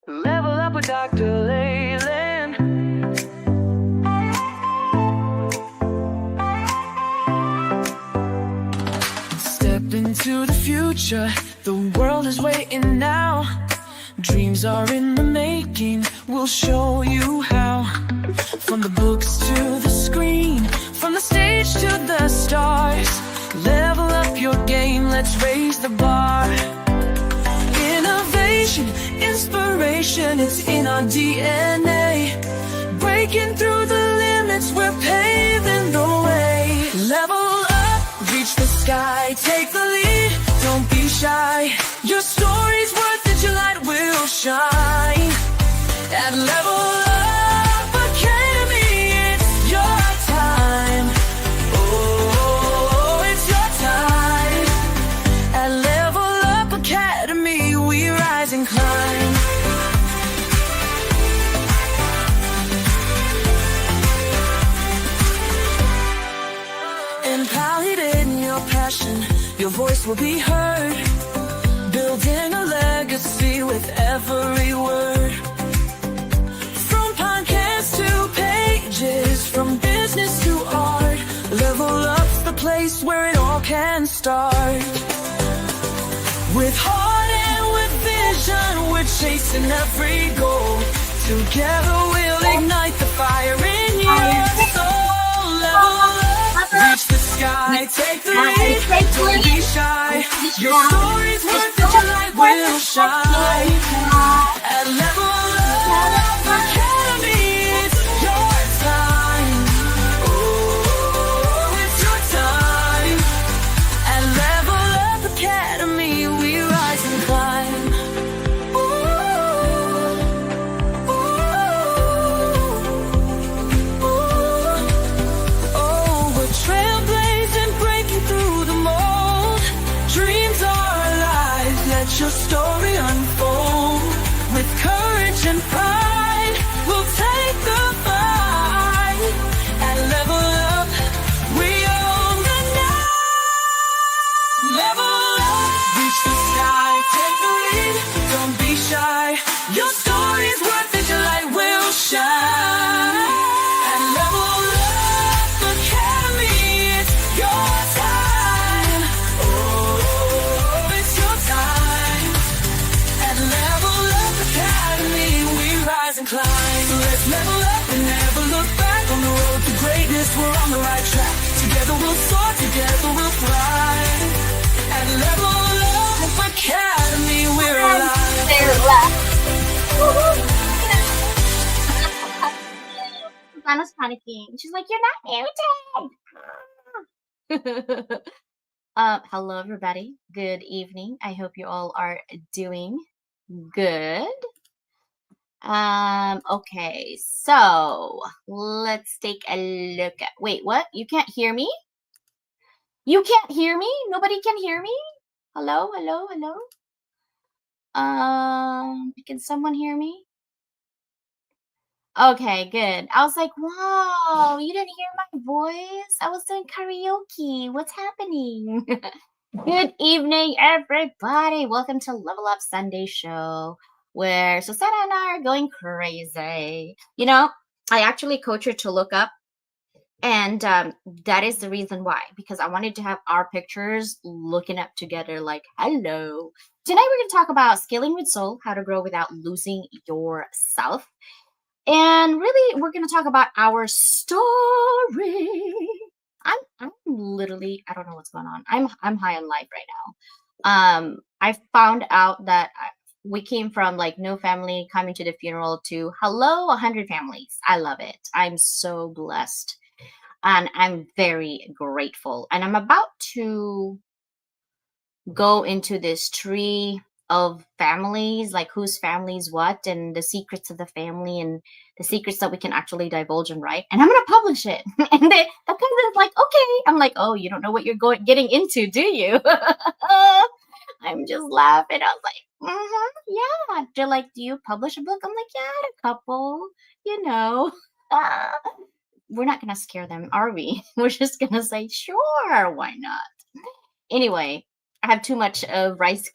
Level up with Dr. Leyland. Step into the future, the world is waiting now. Dreams are in the making, we'll show you how. From the books to the screen, from the stage to the stars. Level up your game, let's raise the bar. Innovation, inspiration, it's in our DNA. Breaking through the limits, we're paving the way. Level up, reach the sky, take the lead, don't be shy. Your story's worth it, your light will shine. At Level Up Academy, it's your time. Oh, it's your time. At Level Up Academy, we rise and climb. Empowered in your passion, your voice will be heard. Building a legacy with every word. From podcasts to pages, from business to art. Level Up's the place where it all can start. With heart and with vision, we're chasing every goal. Together we'll ignite the fire in your soul. Level up, reach the sky, take the lead, don't be shy. Your story's worth it, your light will shine. At Level Up Academy, it's your time. Oh, it's your time. At Level Up Academy, we rise and climb. Ooh, ooh, ooh. Oh, we're trailblazing, breaking through the mold. Dreams are alive, let your story unfold. With courage and pride, we'll take the fight. At Level Up, we own the night. Level up, reach the sky, take the lead, don't be shy. Your story's worth it, your light will shine. At Level Up Academy, it's your time. Oh, it's your time. At Level Up Academy, we rise and climb. So let's level up and never look back. On the road to greatness, we're on the right track. Together we'll soar, together we'll fly. At Level Up Academy, we're alive. They're left. Savannah's panicking. She's like, "You're not muted." Hello everybody. Good evening. I hope you all are doing good. Okay, so let's take a look at. Wait, what? You can't hear me? You can't hear me? Nobody can hear me? Hello, hello, hello. Can someone hear me? Okay, good. I was like, wow, you didn't hear my voice? I was doing karaoke. What's happening? Good evening, everybody. Welcome to Level Up Sunday Show, where Susanna and I are going crazy. You know, I actually coach her to look up, and that is the reason why, because I wanted to have our pictures looking up together like, hello. Tonight we're going to talk about scaling with soul, how to grow without losing yourself. And really, we're going to talk about our story. I'm literally, I don't know what's going on. I'm high on life right now. I found out that we came from like no family coming to the funeral to hello 100 families. I love it. I'm so blessed, and I'm very grateful. And I'm about to go into this tree of families, like whose family's what, and the secrets of the family, and the secrets that we can actually divulge and write. And I'm gonna publish it. And the cousin's like, okay. I'm like, oh, you don't know what you're getting into, do you? I'm just laughing. I was like, yeah. They're like, do you publish a book? I'm like, yeah, a couple, you know. We're not gonna scare them, are we? We're just gonna say, sure, why not? Anyway, I have too much of rice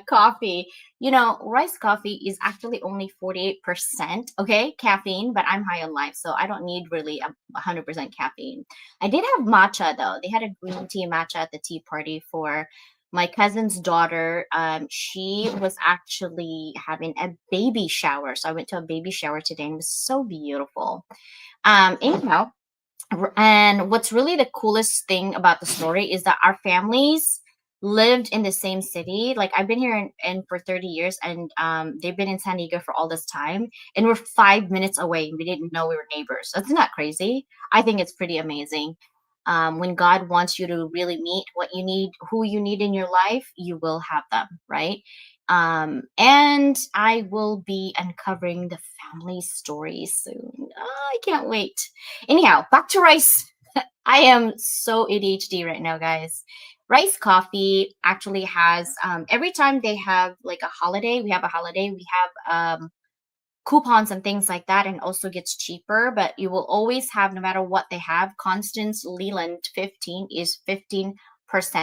coffee. Rice coffee is actually only 48%, okay, caffeine, but I'm high on life, so I don't need really a 100% caffeine. I did have matcha though. They had a green tea matcha at the tea party for my cousin's daughter. She was actually having a baby shower, so I went to a baby shower today, and it was so beautiful. Anyhow, and what's really the coolest thing about the story is that our families lived in the same city. Like I've been here in for 30 years, and they've been in San Diego for all this time, and we're 5 minutes away. We didn't know we were neighbors. Isn't that crazy? I think it's pretty amazing. When God wants you to really meet what you need, who you need in your life, you will have them, right? And I will be uncovering the family stories soon. Oh, I can't wait. Anyhow, back to rice. I am so ADHD right now, guys. Rice Coffee actually has every time they have like a holiday, we have a holiday, we have coupons and things like that, and also gets cheaper, but you will always have, no matter what they have, Constance Leland 15 is 15%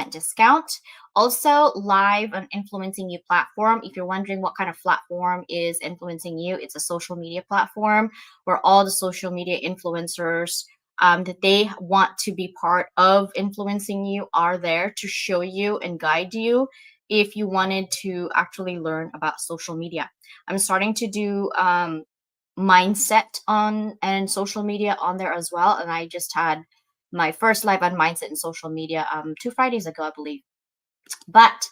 discount. Also, live on Influencing You platform. If you're wondering what kind of platform is influencing you, it's a social media platform where all the social media influencers that they want to be part of influencing you are there to show you and guide you if you wanted to actually learn about social media. I'm starting to do mindset on and social media on there as well. And I just had my first live on mindset and social media 2 Fridays ago, I believe. But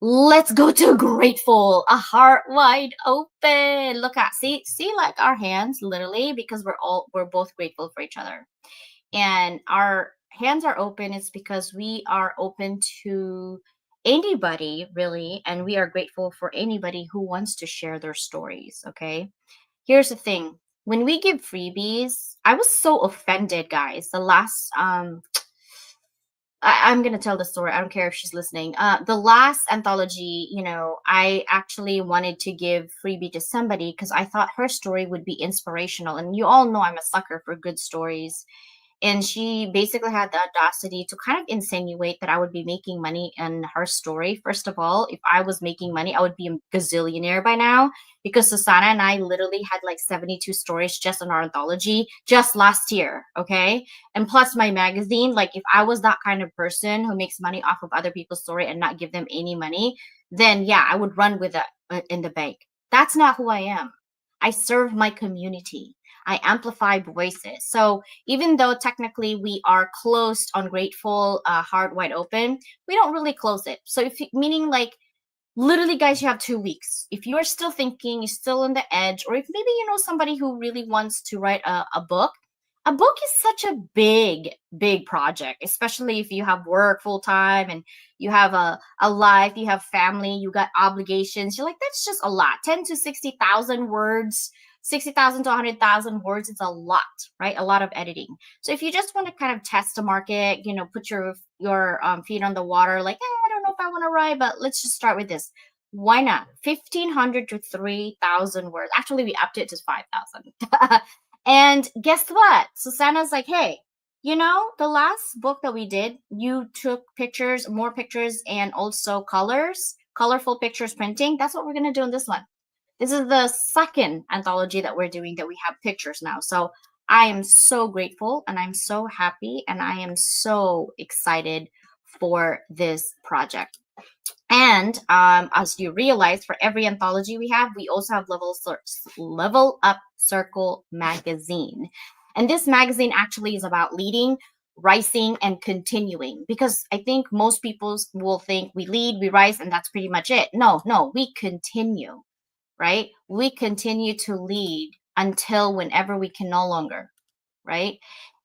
let's go to grateful. A heart wide open. Look at see like our hands literally, because we're both grateful for each other. And our hands are open. It's because we are open to anybody really, and we are grateful for anybody who wants to share their stories. Okay, here's the thing. When we give freebies, I was so offended, guys. The last I'm gonna tell the story. I don't care if she's listening. The last anthology, I actually wanted to give freebie to somebody because I thought her story would be inspirational. And you all know I'm a sucker for good stories. And she basically had the audacity to kind of insinuate that I would be making money in her story. First of all, if I was making money, I would be a gazillionaire by now, because Susanna and I literally had like 72 stories just on our anthology just last year. Okay. And plus my magazine, like if I was that kind of person who makes money off of other people's story and not give them any money, then yeah, I would run with it in the bank. That's not who I am. I serve my community. I amplify voices. So even though technically we are closed on Grateful, Heart Wide Open, we don't really close it. So meaning like literally, guys, you have 2 weeks. If you're still thinking, you're still on the edge, or if maybe you know somebody who really wants to write a book. A book is such a big project, especially if you have work full time and you have a life, you have family, you got obligations. You're like, that's just a lot. 10 to 60,000 words, 60,000 to 100,000 words, it's a lot, right? A lot of editing. So if you just want to kind of test the market, put your feet on the water, like, I don't know if I want to write, but let's just start with this. Why not? 1,500 to 3,000 words. Actually, we upped it to 5,000. And guess what? Susanna's like, hey, the last book that we did, you took pictures, more pictures, and also colorful pictures printing. That's what we're going to do in this one. This is the second anthology that we're doing that we have pictures now. So I am so grateful and I'm so happy and I am so excited for this project. And as you realize, for every anthology we have, we also have Level Up Circle magazine. And this magazine actually is about leading, rising, and continuing. Because I think most people will think we lead, we rise, and that's pretty much it. No, we continue, right? We continue to lead until whenever we can no longer, right?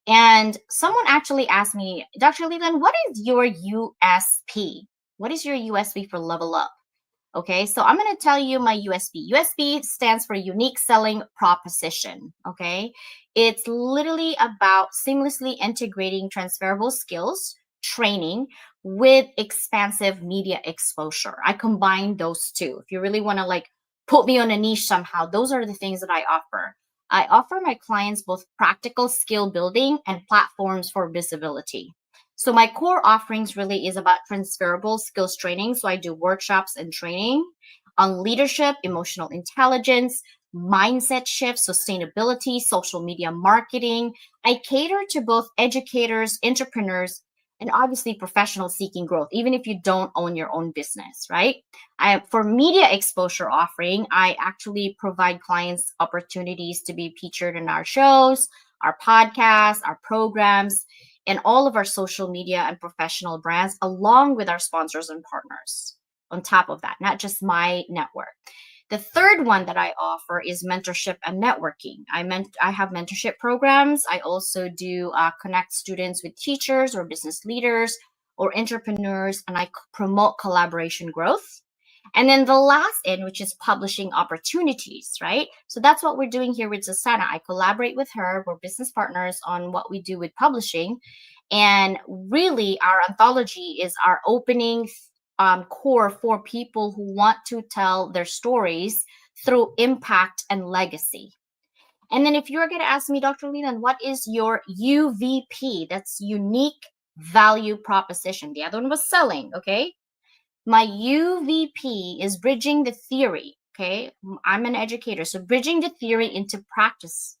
And someone actually asked me, Dr. Leland, what is your USP? What is your USP for Level Up? Okay, so I'm going to tell you my USP. USP stands for Unique Selling Proposition. Okay, it's literally about seamlessly integrating transferable skills, training with expansive media exposure. I combine those two. If you really want to like put me on a niche somehow, those are the things that I offer. I offer my clients both practical skill building and platforms for visibility. So my core offerings really is about transferable skills training. So I do workshops and training on leadership, emotional intelligence, mindset shift, sustainability, social media marketing. I cater to both educators, entrepreneurs, and obviously professionals seeking growth, even if you don't own your own business, right? For media exposure offering, I actually provide clients opportunities to be featured in our shows, our podcasts, our programs, and all of our social media and professional brands, along with our sponsors and partners. On top of that, not just my network. The third one that I offer is mentorship and networking. I have mentorship programs. I also do connect students with teachers or business leaders or entrepreneurs, and I promote collaboration growth. And then the last end, which is publishing opportunities, right? So that's what we're doing here with Susanna. I collaborate with her. We're business partners on what we do with publishing. And really, our anthology is our opening core for people who want to tell their stories through impact and legacy. And then if you're going to ask me, Dr. Leland, what is your UVP? That's unique value proposition. The other one was selling, okay? My UVP is bridging the theory, okay? I'm an educator, so bridging the theory into practice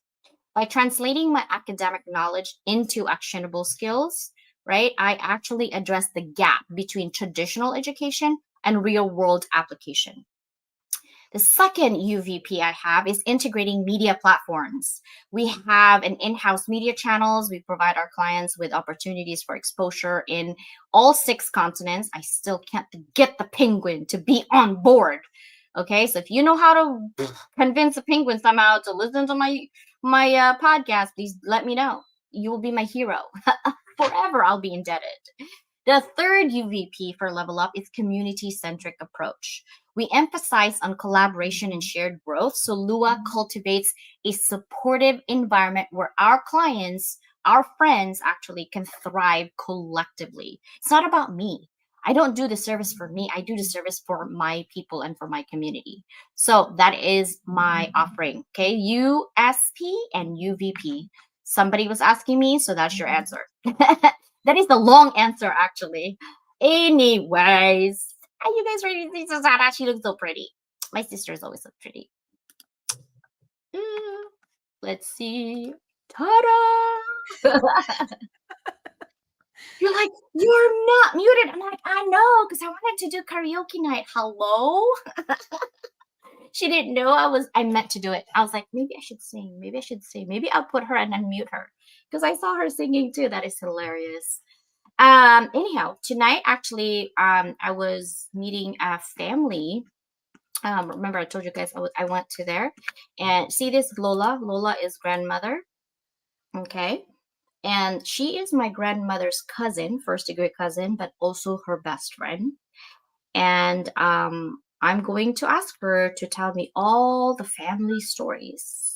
by translating my academic knowledge into actionable skills, right? I actually address the gap between traditional education and real world application. The second UVP I have is integrating media platforms. We have an in-house media channels. We provide our clients with opportunities for exposure in all 6 continents. I still can't get the penguin to be on board. Okay, so if you know how to convince a penguin somehow to listen to my podcast, please let me know. You will be my hero. Forever I'll be indebted. The third UVP for Level Up is community-centric approach. We emphasize on collaboration and shared growth. So Lua cultivates a supportive environment where our clients, our friends actually can thrive collectively. It's not about me. I don't do the service for me. I do the service for my people and for my community. So that is my offering. Okay, USP and UVP. Somebody was asking me, so that's your answer. That is the long answer, actually. Anyways, are you guys ready to see Susanna? She looks so pretty. My sister is always so pretty. Let's see. Ta-da! You're like, you're not muted. I'm like, I know, because I wanted to do karaoke night. Hello? She didn't know I meant to do it. I was like, maybe I should sing. Maybe I should sing. Maybe I'll put her and unmute her. Because I saw her singing too. That is hilarious. Anyhow, tonight actually, I was meeting a family. Remember I told you guys I went to there. And see this Lola? Lola is grandmother. Okay. And she is my grandmother's cousin, first degree cousin, but also her best friend. And I'm going to ask her to tell me all the family stories.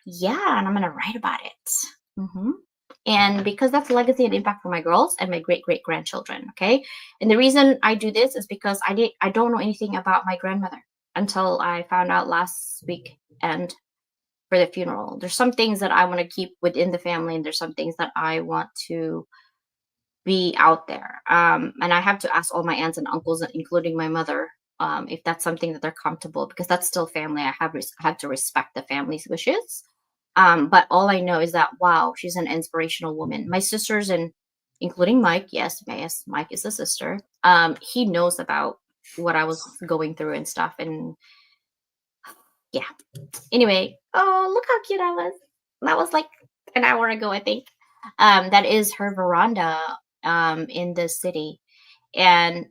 Yeah, and I'm going to write about it. And because that's legacy and impact for my girls and my great-great-grandchildren, okay? And the reason I do this is because I don't know anything about my grandmother until I found out last week and for the funeral. There's some things that I want to keep within the family, and there's some things that I want to be out there. And I have to ask all my aunts and uncles, including my mother, if that's something that they're comfortable, because that's still family. I have to respect the family's wishes. But all I know is that, wow, she's an inspirational woman. My sisters, and including Mike, yes, Mike is a sister. He knows about what I was going through and stuff. And yeah. Anyway, oh, look how cute I was. That was like an hour ago, I think. That is her veranda in the city. And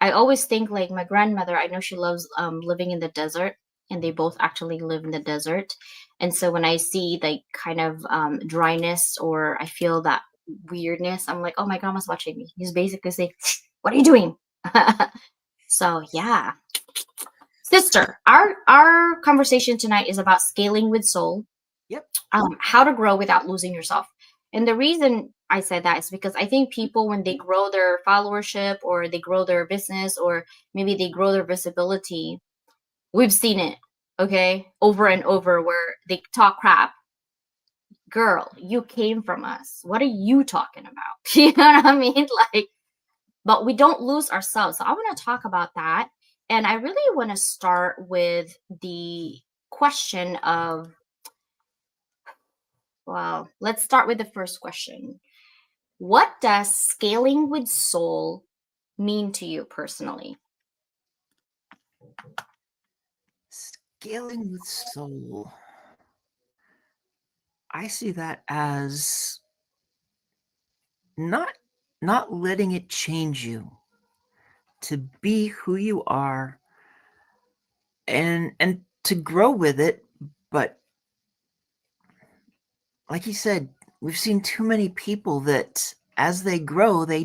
I always think, like, my grandmother, I know she loves living in the desert, and they both actually live in the desert. And so when I see like kind of dryness, or I feel that weirdness, I'm like, oh, my grandma's watching me. He's basically saying, what are you doing? So yeah. Sister, our conversation tonight is about scaling with soul. Yep. How to grow without losing yourself. And the reason I said that is because I think people, when they grow their followership, or they grow their business, or maybe they grow their visibility, we've seen it, okay, over and over, where they talk crap. girl, you came from us. What are you talking about? You know what I mean? Like, but we don't lose ourselves. So I want to talk about that. And I really want to start with the question of, well, let's start with the first question. What does scaling with soul mean to you personally? Scaling with soul. I see that as not not letting it change you, to be who you are and to grow with it. But like you said, we've seen too many people that as they grow, they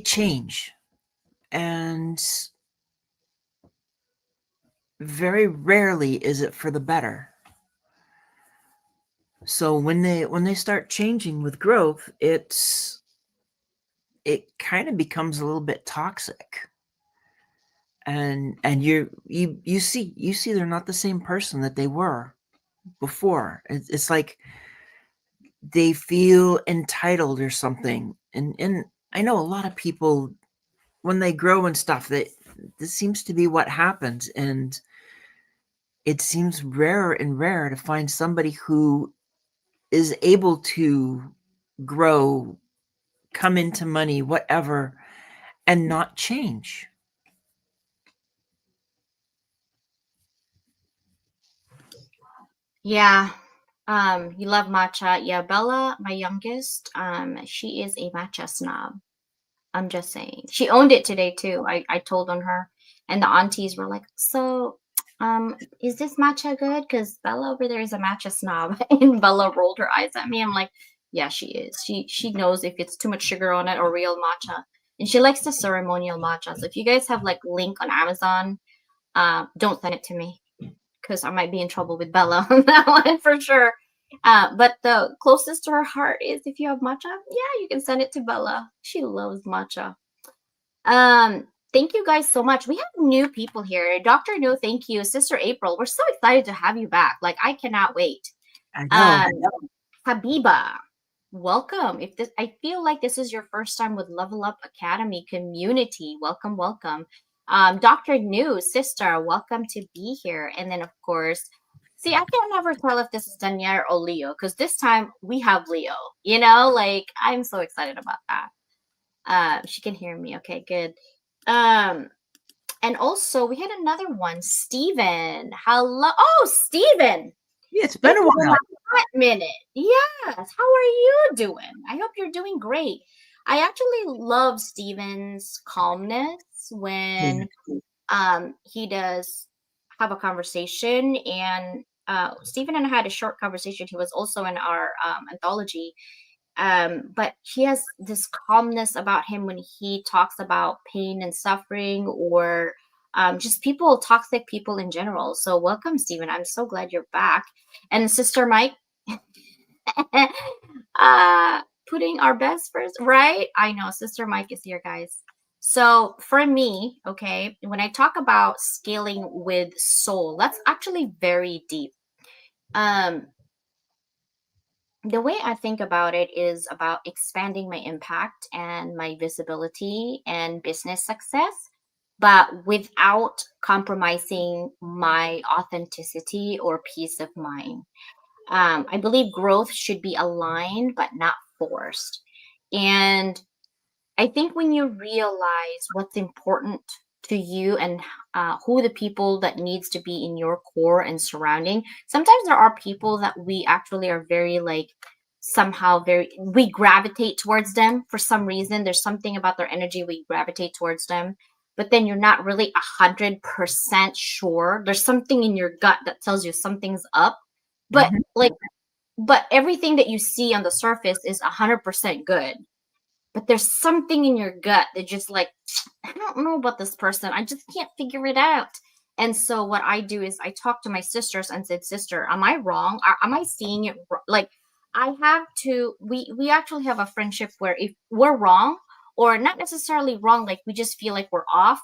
change. And very rarely is it for the better. So when they start changing with growth, it kind of becomes a little bit toxic. And you see they're not the same person that they were before. It's like they feel entitled or something. And I know a lot of people, when they grow and stuff, that this seems to be what happens. And it seems rarer and rarer to find somebody who is able to grow, come into money, whatever, and not change. Yeah. You love matcha. Yeah, Bella, my youngest, she is a matcha snob. I'm just saying. She owned it today too. I told on her, and the aunties were like, "So, is this matcha good? Because Bella over there is a matcha snob." And Bella rolled her eyes at me. I'm like, "Yeah, she is. She knows if it's too much sugar on it or real matcha, and she likes the ceremonial matcha. So if you guys have like link on Amazon, don't send it to me because I might be in trouble with Bella on that one for sure." But the closest to her heart is if you have matcha, yeah, you can send it to Bella. She loves matcha. Thank you guys so much. We have new people here. Dr. No, thank you. Sister April, we're so excited to have you back. Like, I cannot wait. I know. Habiba, welcome. If this, I feel like this is your first time with Level Up Academy community. Welcome, welcome. Dr. New, sister, welcome to be here. And then, of course, see, I can never tell if this is Danielle or Leo because this time we have Leo. You know, like I'm so excited about that. She can hear me. Okay, good. And also we had another one, Steven. Hello. Oh, Steven. Yeah, it's been a It's been while. a hot minute. Yes. How are you doing? I hope you're doing great. I actually love Steven's calmness when he does have a conversation. And Stephen and I had a short conversation. He was also in our anthology. But he has this calmness about him when he talks about pain and suffering or just people, toxic people in general. So welcome, Stephen. I'm so glad you're back. And Sister Mike, putting our best first, right? I know Sister Mike is here, guys. So for me, okay, when I talk about scaling with soul, that's actually very deep. Um, the way I think about it is about expanding my impact and my visibility and business success, but without compromising my authenticity or peace of mind. I believe growth should be aligned but not forced. And I think when you realize what's important to you and who the people that needs to be in your core and surrounding, sometimes there are people that we actually are very like somehow very we gravitate towards them for some reason. There's something about their energy we gravitate towards them, but then you're not really 100% sure. There's something in your gut that tells you something's up, but Mhm. like but everything that you see on the surface is 100% good, but there's something in your gut that just like I don't know about this person, I just can't figure it out. And so what I do is I talk to my sisters and said, sister, am I wrong? Am I seeing it like I have to we actually have a friendship where if we're wrong or not necessarily wrong, like we just feel like we're off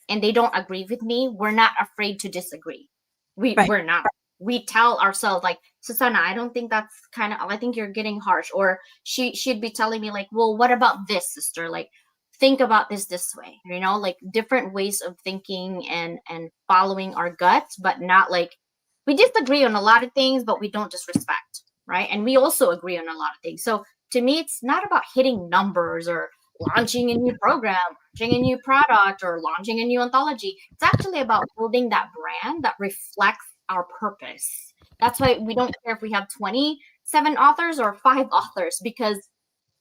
and they don't agree with me, we're not afraid to disagree. Right. We're not. we tell ourselves like, Susanna, I don't think that's kind of, I think you're getting harsh. Or she'd be telling me like, well, what about this, sister? Like, think about this way, you know, like different ways of thinking and following our guts, but not like, we disagree on a lot of things, but we don't disrespect, right? And we also agree on a lot of things. So to me, it's not about hitting numbers or launching a new program, launching a new product, or launching a new anthology. It's actually about building that brand that reflects our purpose. That's why we don't care if we have 27 authors or 5 authors, because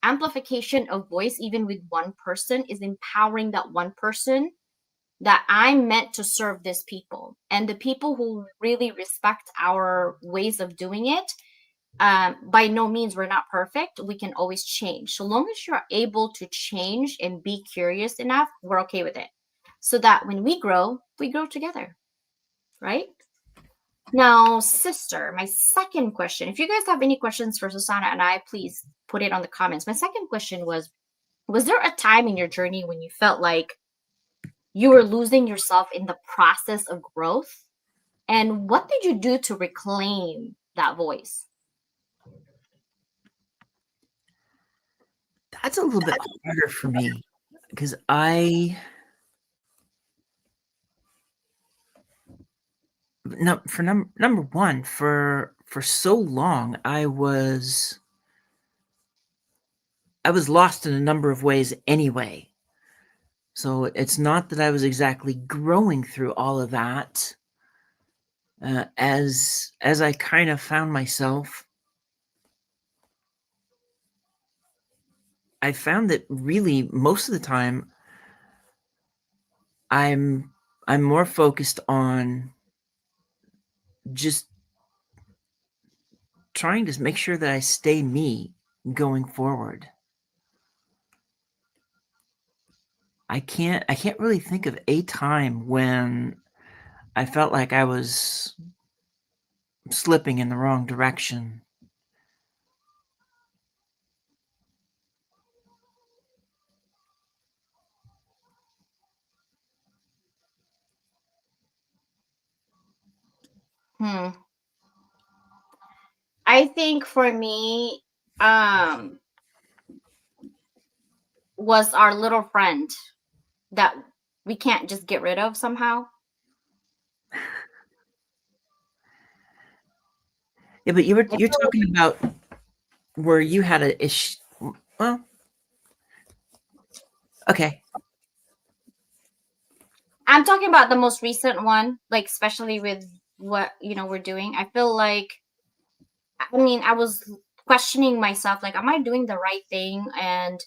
amplification of voice, even with one person, is empowering that one person, that I'm meant to serve these people. And the people who really respect our ways of doing it, by no means we're not perfect. We can always change. So long as you're able to change and be curious enough, we're okay with it. So that when we grow together, right? Now, sister, my second question, if you guys have any questions for Susanna and I, please put it on the comments. My second question was there a time in your journey when you felt like you were losing yourself in the process of growth? And what did you do to reclaim that voice? That's a little bit harder for me because I no for number one, for so long I was lost in a number of ways anyway. So it's not that I was exactly growing through all of that. As I kind of found myself, I found that really most of the time I'm more focused on just trying to make sure that I stay me going forward. I can't really think of a time when I felt like I was slipping in the wrong direction. Hmm. I think for me, um, was our little friend that we can't just get rid of somehow. Yeah, but I you're feel talking about where you had a issue. Well, okay. I'm talking about the most recent one, like especially with what we're doing. I feel like, I mean, I was questioning myself, like, am I doing the right thing? And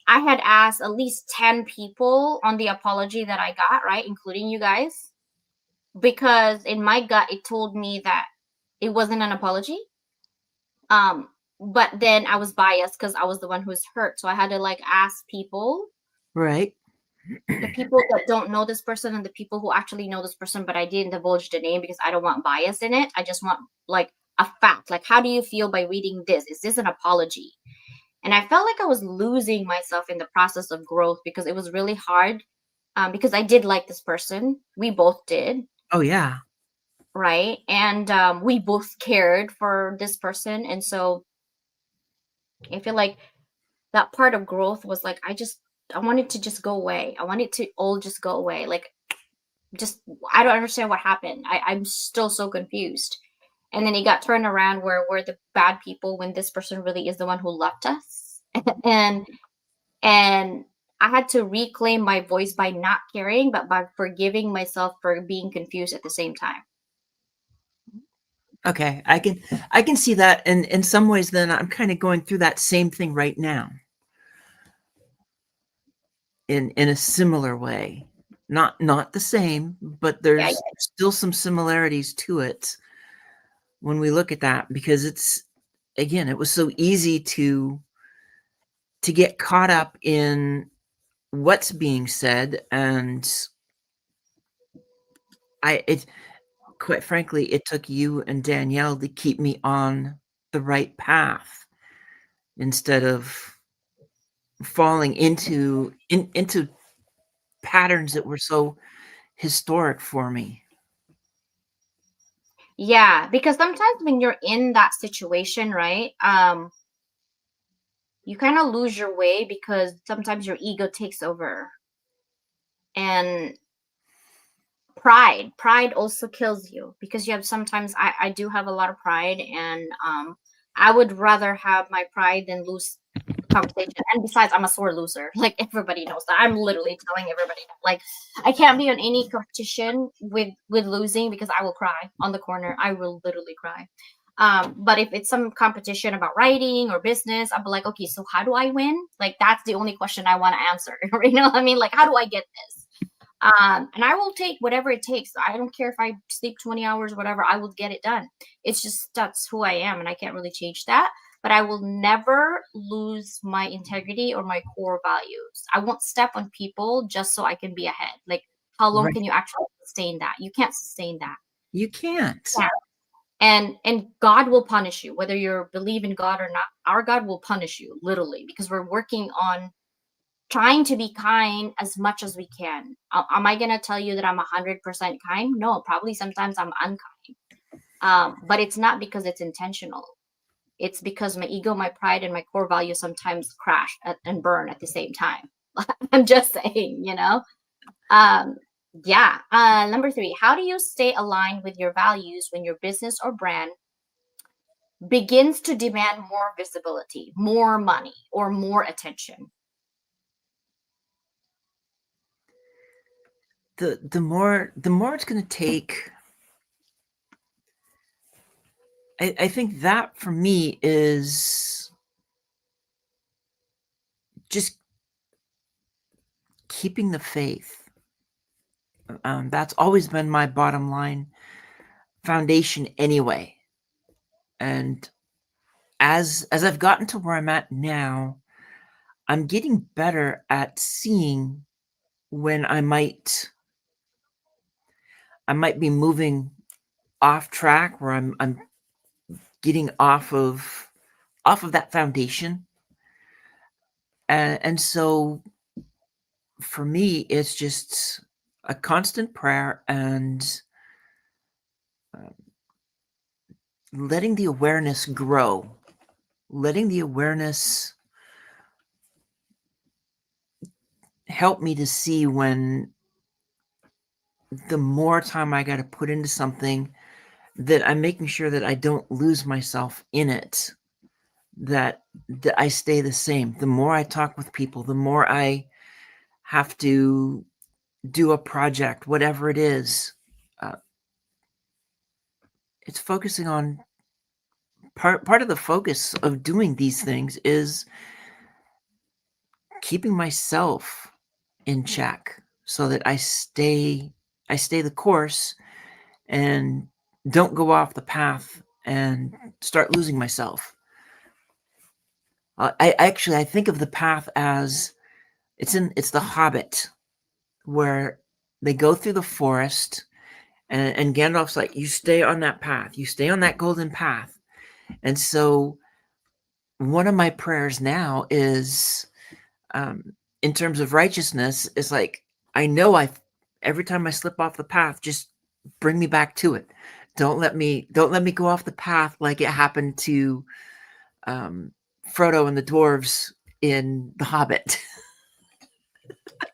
I had asked at least 10 people on the apology that I got, right, including you guys, because in my gut it told me that it wasn't an apology. Um, but then I was biased because I was the one who was hurt, so I had to like ask people, Right. the people that don't know this person and the people who actually know this person, but I didn't divulge the name because I don't want bias in it. I just want like a fact. Like, how do you feel by reading this? Is this an apology? And I felt like I was losing myself in the process of growth because it was really hard. Because I did like this person. We both did, Oh yeah. right? And we both cared for this person. And so I feel like that part of growth was like, I wanted to just go away. I want it to all just go away. Like, just, I don't understand what happened. I'm still so confused. And then it got turned around where we're the bad people when this person really is the one who left us. and and I had to reclaim my voice by not caring, but by forgiving myself for being confused at the same time. Okay. I can see that, and in some ways then I'm kind of going through that same thing right now in a similar way. Not the same, but Yeah, there's still some similarities to it when we look at that, because it's, again, it was so easy to get caught up in what's being said, and it, quite frankly, it took you and Danielle to keep me on the right path instead of falling into patterns that were so historic for me. Yeah, because sometimes when you're in that situation, right? You kind of lose your way because sometimes your ego takes over. And pride also kills you because you have sometimes I do have a lot of pride, and I would rather have my pride than lose conversation. And besides, I'm a sore loser. Like everybody knows that. I'm literally telling everybody that. Like I can't be on any competition with losing because I will cry on the corner. I will literally cry. But if it's some competition about writing or business, I'll be like, okay, so how do I win? Like that's the only question I want to answer. You know what I mean? Like, how do I get this? And I will take whatever it takes. I don't care if I sleep 20 hours, whatever, I will get it done. It's just that's who I am, and I can't really change that. But I will never lose my integrity or my core values. I won't step on people just so I can be ahead. Like, how long Right. can you actually sustain that? You can't sustain that. You can't. Yeah. And God will punish you, whether you believe in God or not. Our God will punish you, literally, because we're working on trying to be kind as much as we can. Am I gonna tell you that I'm 100% kind? No, probably sometimes I'm unkind. But it's not because it's intentional. It's because my ego, my pride, and my core values sometimes crash and burn at the same time. I'm just saying, you know. Um, yeah. Number 3, how do you stay aligned with your values when your business or brand begins to demand more visibility, more money, or more attention? The more it's going to take. I think that for me is just keeping the faith. That's always been my bottom line foundation anyway. And as I've gotten to where I'm at now, I'm getting better at seeing when I might be moving off track, where I'm getting off of that foundation. And so for me, it's just a constant prayer and letting the awareness grow, letting the awareness help me to see when the more time I got to put into something, that I'm making sure that I don't lose myself in it, that I stay the same. The more I talk with people, the more I have to do a project, whatever it is. Uh, it's focusing on part of the focus of doing these things is keeping myself in check so that I stay the course and don't go off the path and start losing myself. I think of the path as it's the Hobbit, where they go through the forest, and Gandalf's like, you stay on that path, you stay on that golden path. And so one of my prayers now is, in terms of righteousness, is like, I know every time I slip off the path, just bring me back to it. Don't let me go off the path like it happened to Frodo and the dwarves in The Hobbit.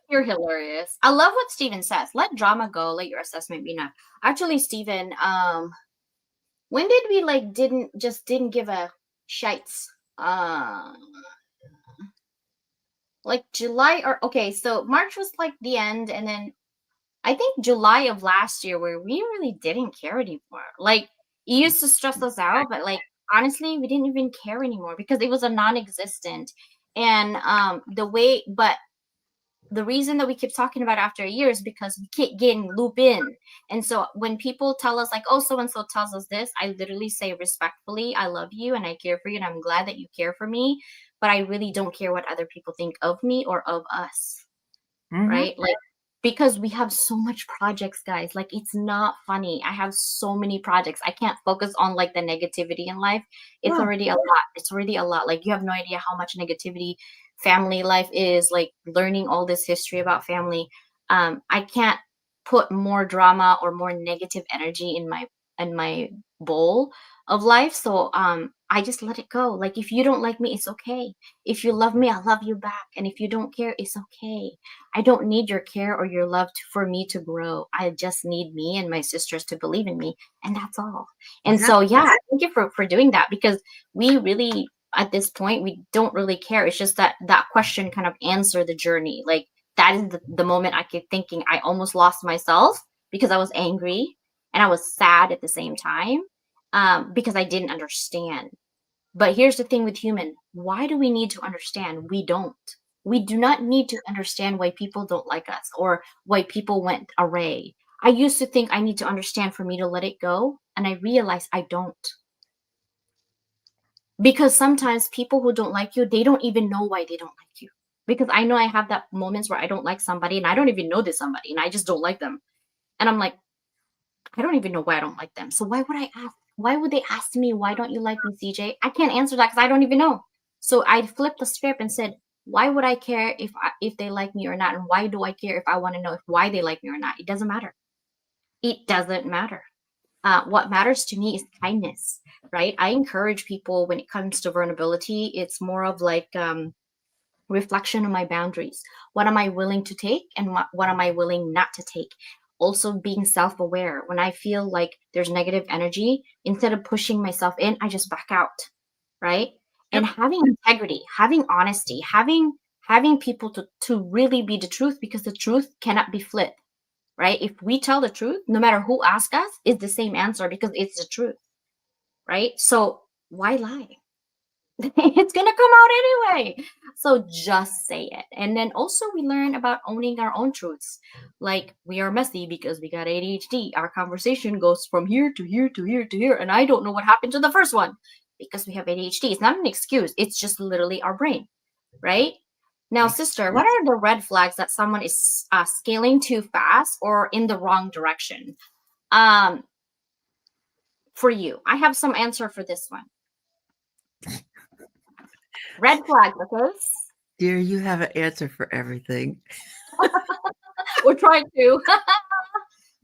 You're hilarious. I love what Steven says. Let drama go. Let your assessment be enough. Actually, Steven, when did we didn't give a shites? Like July or okay, so March was like the end, and then I think July of last year where we really didn't care anymore. Like it used to stress us out, but like honestly, we didn't even care anymore because it was a non-existent. And the reason that we keep talking about after a year is because we keep getting loop in. And so when people tell us like, oh, so and so tells us this, I literally say respectfully, I love you and I care for you and I'm glad that you care for me, but I really don't care what other people think of me or of us. Mhm. Right? Like because we have so much projects, guys. Like it's not funny. I have so many projects. I can't focus on like the negativity in life. It's Yeah. already a lot. It's already a lot. Like you have no idea how much negativity family life is, like learning all this history about family. I can't put more drama or more negative energy in my in my bowl of life. So I just let it go. Like, if you don't like me, it's okay. If you love me, I love you back. And if you don't care, it's okay. I don't need your care or your love for me to grow. I just need me and my sisters to believe in me, and that's all. And so, Exactly. yeah, thank you for doing that, because we really, at this point, we don't really care. It's just that that question kind of answered the journey. Like, that is the moment I kept thinking I almost lost myself, because I was angry and I was sad at the same time, because I didn't understand. But here's the thing with human: why do we need to understand? We don't. We do not need to understand why people don't like us or why people went array. I used to think I need to understand for me to let it go, and I realized I don't. Because sometimes people who don't like you, they don't even know why they don't like you. Because I know I have that moments where I don't like somebody and I don't even know this somebody and I just don't like them. And I'm like, I don't even know why I don't like them. So why would I ask? Why would they ask me, why don't you like me, CJ? I can't answer that because I don't even know. So I flipped the script and said, why would I care if they like me or not? And why do I care if I want to know why they like me or not? It doesn't matter. It doesn't matter. What matters to me is kindness, right? I encourage people when it comes to vulnerability. It's more of like reflection on my boundaries. What am I willing to take, and what am I willing not to take? Also, being self aware. When I feel like there's negative energy, instead of pushing myself in, I just back out, right? And Yep. having integrity, having honesty, having people to really be the truth, because the truth cannot be flipped, right? If we tell the truth, no matter who asks us, it's the same answer because it's the truth, right? So why lie? It's gonna come out anyway. So just say it. And then also we learn about owning our own truths. Like, we are messy because we got ADHD. Our conversation goes from here to here to here to here, and I don't know what happened to the first one because we have ADHD. It's not an excuse. It's just literally our brain, right? Now, sister, what are the red flags that someone is scaling too fast or in the wrong direction? Um, for you, I have some answer for this one. Red flags, okay? Dear, you have an answer for everything. Or try to.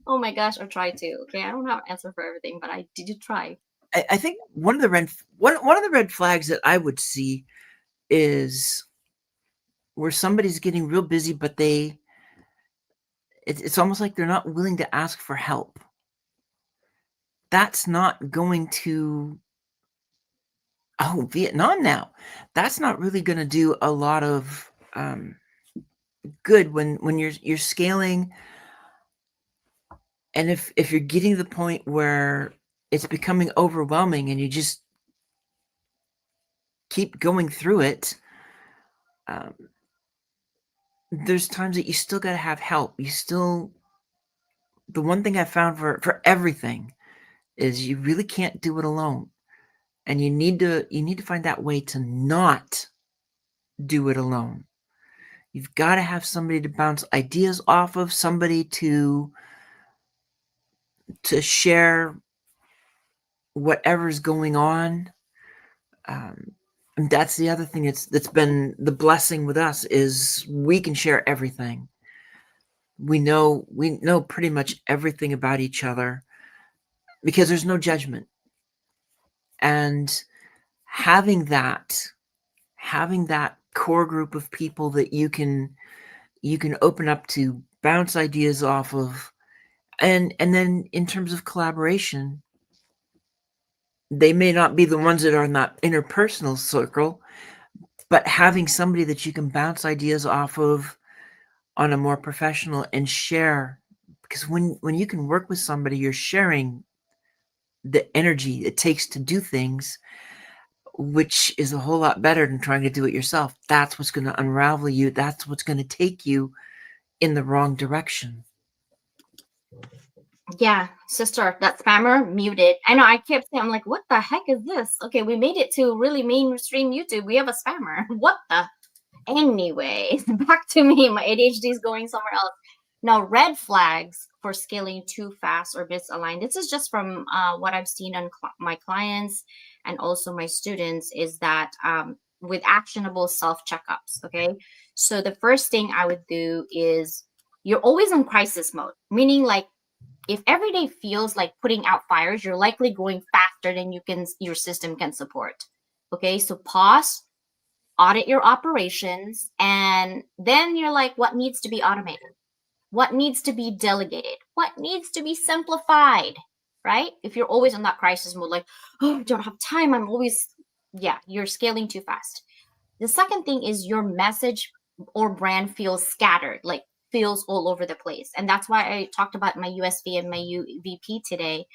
Oh my gosh, or try to. Okay, I don't have an answer for everything, but I did try. I think one of the red flags that I would see is where somebody's getting real busy, but it's almost like they're not willing to ask for help. That's not going to Vietnam now. That's not really going to do a lot of good when you're scaling, and if you're getting to the point where it's becoming overwhelming and you just keep going through it. There's times that you still got to have help. The one thing I found for everything is you really can't do it alone, and you need to find that way to not do it alone. You've got to have somebody to bounce ideas off of, somebody to share whatever's going on. And that's the other thing that's been the blessing with us, is we can share everything. We know pretty much everything about each other because there's no judgment. And having that core group of people that you can open up to, bounce ideas off of, and then in terms of collaboration, they may not be the ones that are in that interpersonal circle, but having somebody that you can bounce ideas off of on a more professional and share, because when you can work with somebody, you're sharing the energy it takes to do things, which is a whole lot better than trying to do it yourself. That's what's going to unravel you. That's what's going to take you in the wrong direction. Yeah, sister, that spammer muted. I know, I kept saying, I'm like, what the heck is this? Okay, we made it to really mainstream YouTube. We have a spammer. What the? Anyways, back to me. My ADHD is going somewhere else. Now, red flags for scaling too fast or misaligned. This is just from what I've seen on my clients and also my students, is that with actionable self checkups. Okay, so the first thing I would do is, you're always in crisis mode, meaning like if every day feels like putting out fires, you're likely growing faster than your system can support. Okay, so pause, audit your operations, and then you're like, what needs to be automated? What needs to be delegated? What needs to be simplified? Right? If you're always in that crisis mode, like, oh, I don't have time, I'm always, yeah, you're scaling too fast. The second thing is your message or brand feels scattered, like feels all over the place. And that's why I talked about my USV and my UVP today.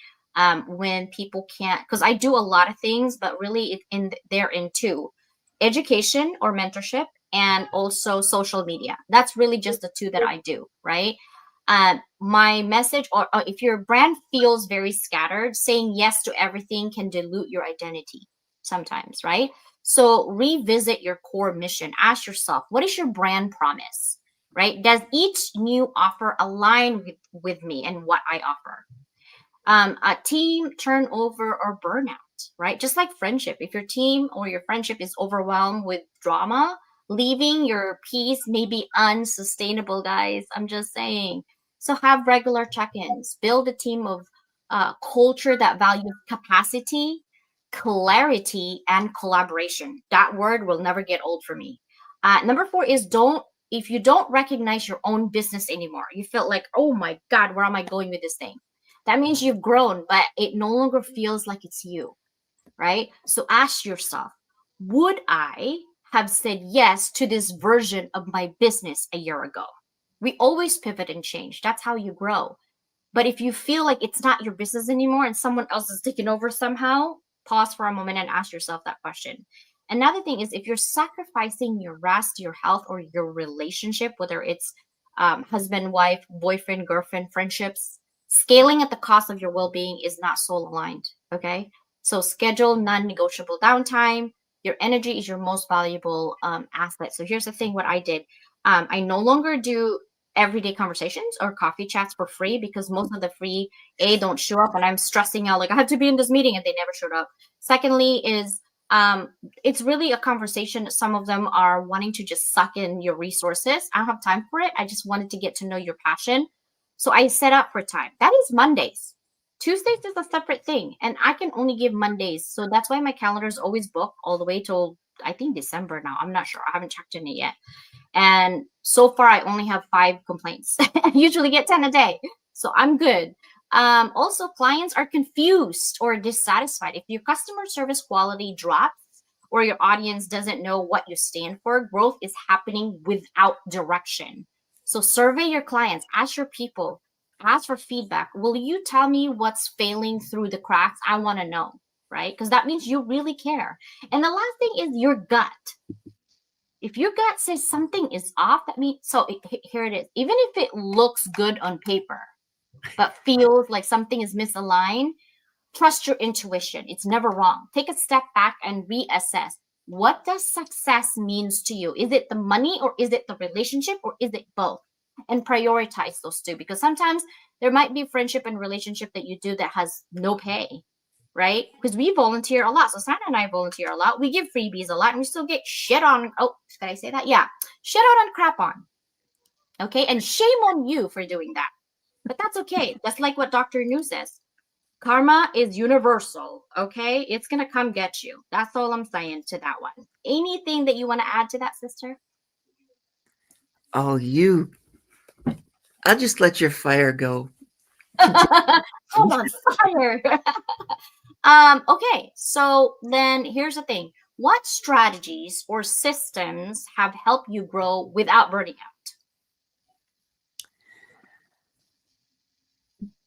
When people can't, because I do a lot of things, but really they're in two: education or mentorship, and also social media. That's really just the two that I do, right? My message, or if your brand feels very scattered, saying yes to everything can dilute your identity sometimes, right? So revisit your core mission. Ask yourself, what is your brand promise, right? Does each new offer align with me and what I offer? A team turnover or burnout, right? Just like friendship. If your team or your friendship is overwhelmed with drama, leaving your peace may be unsustainable, guys. I'm just saying. So have regular check-ins. Build a team of culture that values capacity, clarity, and collaboration. That word will never get old for me. Number four is don't if you don't recognize your own business anymore, you feel like, oh my God, where am I going with this thing? That means you've grown, but it no longer feels like it's you, right? So ask yourself, would I have said yes to this version of my business a year ago? We always pivot and change. That's how you grow. But if you feel like it's not your business anymore and someone else is taking over somehow, pause for a moment and ask yourself that question. Another thing is if you're sacrificing your rest, your health, or your relationship, whether it's husband, wife, boyfriend, girlfriend, friendships, scaling at the cost of your well being is not soul aligned. Okay. So schedule non negotiable downtime. Your energy is your most valuable asset. So here's the thing what I did. I no longer do everyday conversations or coffee chats for free because most of the free don't show up and I'm stressing out like I have to be in this meeting and they never showed up. Secondly is it's really a conversation. Some of them are wanting to just suck in your resources. I don't have time for it. I just wanted to get to know your passion. So I set up for time. That is Mondays. Tuesdays is a separate thing and I can only give Mondays. So that's why my calendar is always booked all the way till I think December now. I'm not sure. I haven't checked in it yet. And so far, I only have 5 complaints. I usually get 10 a day. So I'm good. Also, clients are confused or dissatisfied. If your customer service quality drops or your audience doesn't know what you stand for, growth is happening without direction. So survey your clients, ask your people, ask for feedback. Will you tell me what's failing through the cracks? I want to know, right? Because that means you really care. And the last thing is your gut. If your gut says something is off, that means here it is. Even if it looks good on paper, but feels like something is misaligned, trust your intuition. It's never wrong. Take a step back and reassess. What does success means to you? Is it the money or is it the relationship or is it both? And prioritize those two because sometimes there might be friendship and relationship that you do that has no pay, right? Because we volunteer a lot. So Santa and I volunteer a lot. We give freebies a lot and we still get shit on. Oh, did I say that? Yeah. Shit out and crap on. Okay. And shame on you for doing that. But that's okay. That's like what Dr. New says. Karma is universal. Okay. It's going to come get you. That's all I'm saying to that one. Anything that you want to add to that, sister? Oh, I'll just let your fire go. I'm on fire. Okay, so then here's the thing. What strategies or systems have helped you grow without burning out?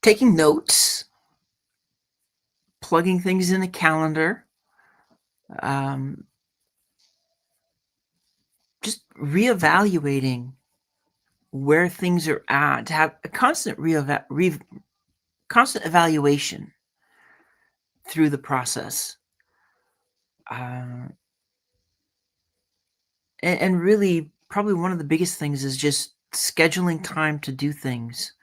Taking notes, plugging things in a calendar, just reevaluating where things are at, to have a constant constant evaluation through the process. And really, probably one of the biggest things is just scheduling time to do things.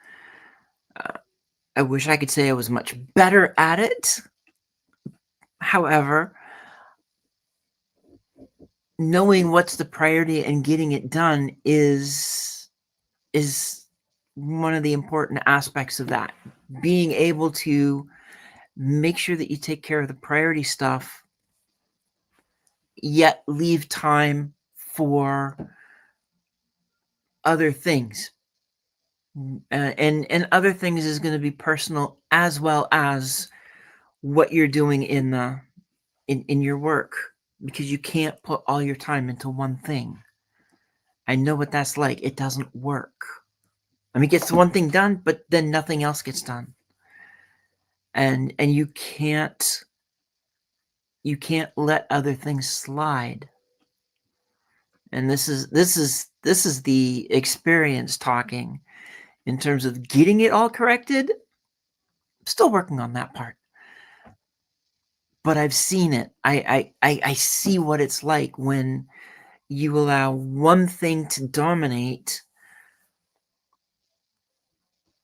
I wish I could say I was much better at it. However, knowing what's the priority and getting it done is one of the important aspects of that. Being able to make sure that you take care of the priority stuff, yet leave time for other things. And other things is going to be personal as well as what you're doing in your work, because you can't put all your time into one thing. I know what that's like. It doesn't work. I mean, it gets one thing done, but then nothing else gets done. And you can't let other things slide. And this is the experience talking in terms of getting it all corrected. Still working on that part. But I've seen it. I see what it's like when you allow one thing to dominate,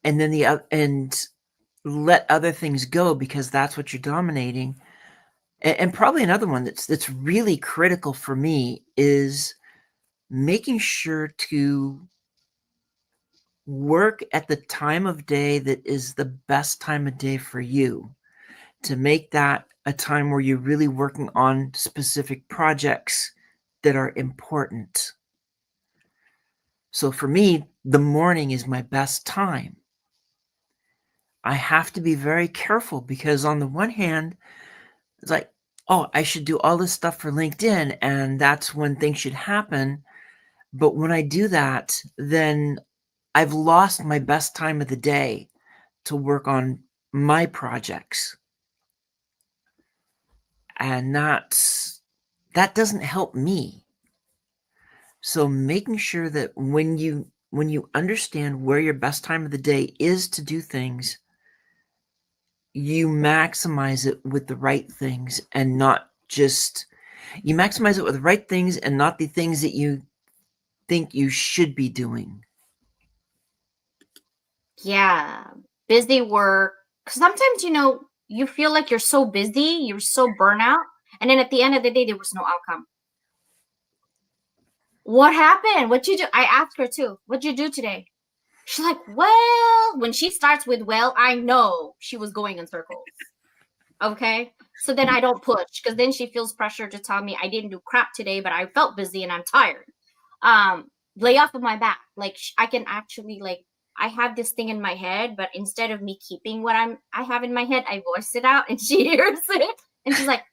and then and let other things go because that's what you're dominating. And probably another one that's really critical for me is making sure to work at the time of day that is the best time of day for you, to make that a time where you're really working on specific projects that are important. So for me, the morning is my best time. I have to be very careful because on the one hand, it's like, oh, I should do all this stuff for LinkedIn and that's when things should happen. But when I do that, then I've lost my best time of the day to work on my projects. And that doesn't help me. So making sure that when you understand where your best time of the day is to do things, you maximize it with the right things and not just you maximize it with the right things and not the things that you think you should be doing. Yeah, busy work. Sometimes, you feel like you're so busy, you're so burnout, and then at the end of the day, there was no outcome. What happened? What'd you do? I asked her too. What'd you do today? She's like, well, when she starts with, well, I know she was going in circles. Okay. So then I don't push because then she feels pressure to tell me I didn't do crap today, but I felt busy and I'm tired. Lay off of my back. Like I can actually I have this thing in my head, but instead of me keeping what I have in my head, I voice it out and she hears it. And she's like,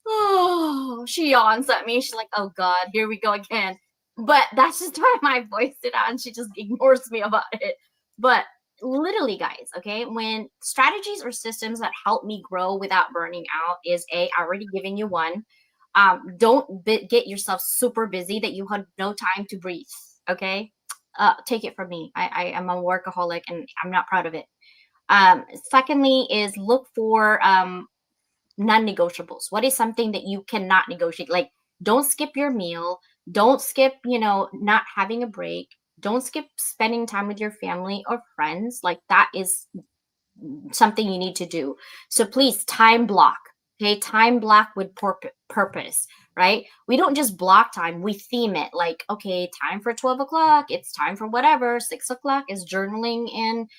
oh, she yawns at me. She's like, oh God, here we go again. But that's just why I voiced it out and she just ignores me about it. But literally, guys, okay, when strategies or systems that help me grow without burning out is I already giving you one. Don't get yourself super busy that you have no time to breathe. Okay. Take it from me. I am a workaholic and I'm not proud of it. Secondly is look for non-negotiables. What is something that you cannot negotiate? Like don't skip your meal. Don't skip, not having a break. Don't skip spending time with your family or friends. Like that is something you need to do. So please time block. Okay. Time block with purpose, right? We don't just block time. We theme it like, okay, time for 12 o'clock. It's time for whatever. 6 o'clock is journaling and,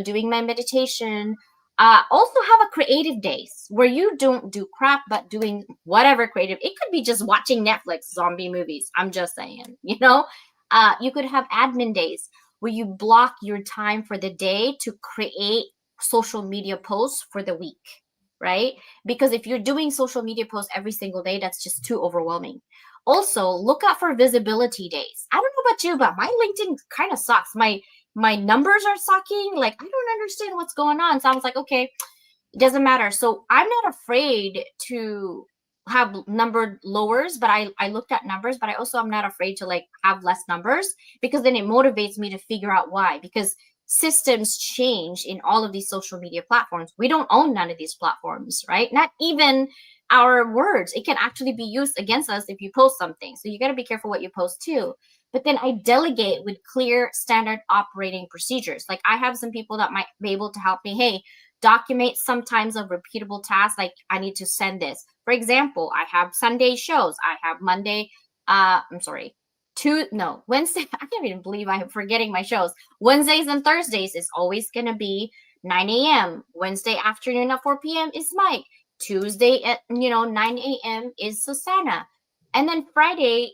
doing my meditation. Also have a creative days where you don't do crap, but doing whatever creative. It could be just watching Netflix zombie movies. I'm just saying, you could have admin days where you block your time for the day to create social media posts for the week, right? Because if you're doing social media posts every single day, that's just too overwhelming. Also, look out for visibility days. I don't know about you, but my LinkedIn kind of sucks. My numbers are sucking. Like, I don't understand what's going on. So I was like, okay, it doesn't matter. So I'm not afraid to have numbered lowers, but I looked at numbers, but I also am not afraid to have less numbers because then it motivates me to figure out why. Because systems change in all of these social media platforms. We don't own none of these platforms, right? Not even our words. It can actually be used against us if you post something. So you got to be careful what you post too. But then I delegate with clear standard operating procedures. Like I have some people that might be able to help me. Hey, document sometimes of repeatable tasks. Like I need to send this. For example, I have Sunday shows. I have Monday. Wednesday. I can't even believe I'm forgetting my shows. Wednesdays and Thursdays is always going to be 9 a.m. Wednesday afternoon at 4 p.m. is Mike. Tuesday at 9 a.m. is Susanna. And then Friday,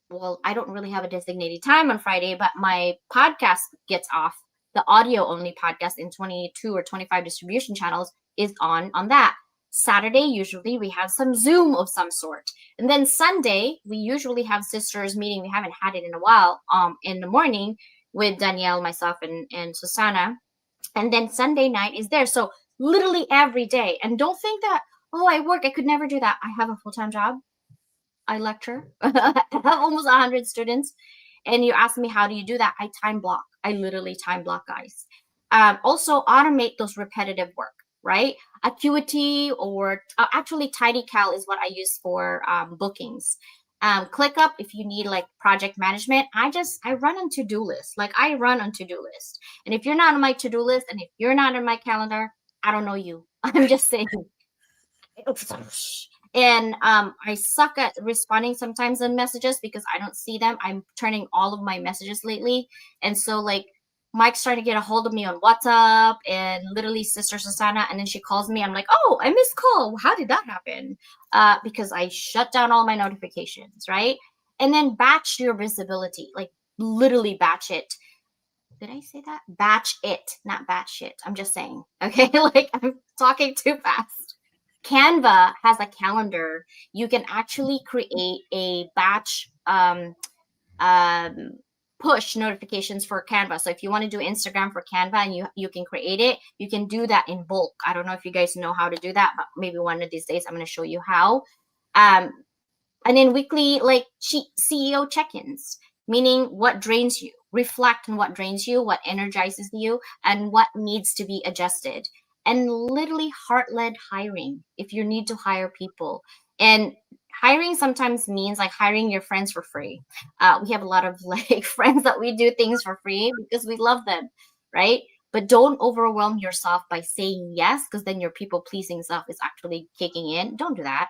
well, I don't really have a designated time on Friday, but my podcast gets off. The audio only podcast in 22 or 25 distribution channels is on that. Saturday, usually we have some Zoom of some sort. And then Sunday, we usually have sisters meeting. We haven't had it in a while, in the morning with Danielle, myself, and Susanna. And then Sunday night is there. So literally every day. And don't think that, oh, I work, I could never do that. I have a full-time job. I lecture. I have almost 100 students. And you ask me, how do you do that? I time block. I literally time block, guys. Also automate those repetitive work, right? Acuity or actually TidyCal is what I use for bookings. ClickUp if you need like project management. I run on to-do list. Like I run on to-do list. And if you're not on my to-do list and if you're not on my calendar, I don't know you. I'm just saying. And I suck at responding sometimes in messages because I don't see them. I'm turning all of my messages lately. And so like Mike's trying to get a hold of me on WhatsApp and literally Sister Susanna. And then she calls me. I'm like, oh, I missed call. How did that happen? Because I shut down all my notifications, right? And then batch your visibility, like literally batch it. Did I say that? Batch it, not batch it. I'm just saying, okay? Like I'm talking too fast. Canva has a calendar. You can actually create a batch push notifications for Canva. So if you want to do Instagram for Canva and you can create it, you can do that in bulk. I don't know if you guys know how to do that, but maybe one of these days I'm going to show you how. And then weekly like CEO check-ins, meaning what drains you. Reflect on what drains you, what energizes you, and what needs to be adjusted. And literally heart-led hiring if you need to hire people. And hiring sometimes means like hiring your friends for free. We have a lot of like friends that we do things for free because we love them, right? But don't overwhelm yourself by saying yes, because then your people-pleasing self is actually kicking in. Don't do that.